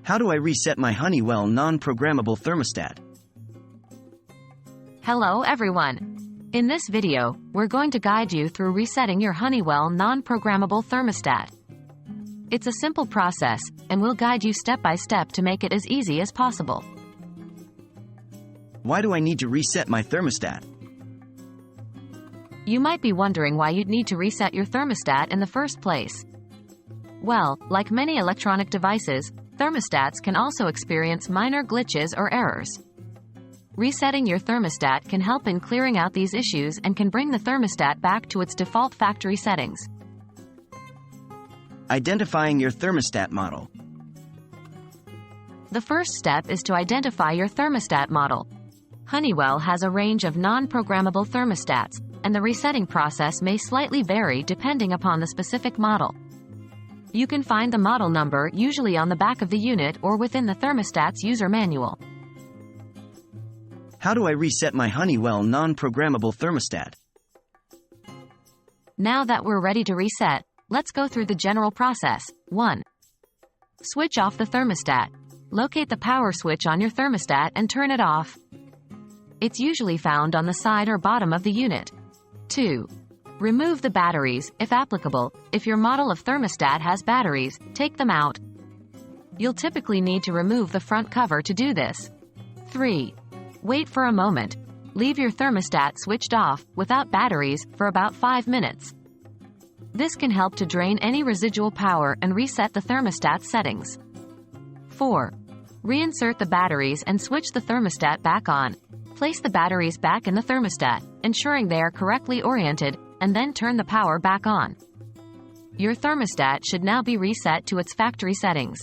How do I reset my Honeywell non-programmable thermostat? Hello everyone. In this video, we're going to guide you through resetting your Honeywell non-programmable thermostat. It's a simple process, and we'll guide you step by step to make it as easy as possible. Why do I need to reset my thermostat? You might be wondering why you'd need to reset your thermostat in the first place. Well, like many electronic devices, thermostats can also experience minor glitches or errors. Resetting your thermostat can help in clearing out these issues and can bring the thermostat back to its default factory settings. Identifying your thermostat model. The first step is to identify your thermostat model. Honeywell has a range of non-programmable thermostats, and the resetting process may slightly vary depending upon the specific model. You can find the model number usually on the back of the unit or within the thermostat's user manual. How do I reset my Honeywell non-programmable thermostat? Now that we're ready to reset, let's go through the general process. 1. Switch off the thermostat. Locate the power switch on your thermostat and turn it off. It's usually found on the side or bottom of the unit. 2. Remove the batteries, if applicable. If your model of thermostat has batteries, take them out. You'll typically need to remove the front cover to do this. 3. Wait for a moment. Leave your thermostat switched off, without batteries, for about 5 minutes. This can help to drain any residual power and reset the thermostat settings. 4. Reinsert the batteries and switch the thermostat back on. Place the batteries back in the thermostat, ensuring they are correctly oriented, and then turn the power back on. Your thermostat should now be reset to its factory settings.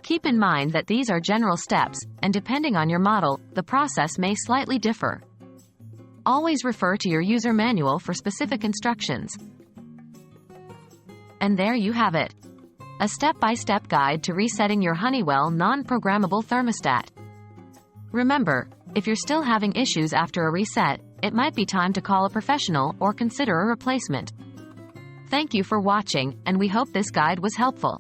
Keep in mind that these are general steps, and depending on your model, the process may slightly differ. Always refer to your user manual for specific instructions. And there you have it. A step-by-step guide to resetting your Honeywell non-programmable thermostat. Remember, if you're still having issues after a reset, it might be time to call a professional or consider a replacement. Thank you for watching, and we hope this guide was helpful.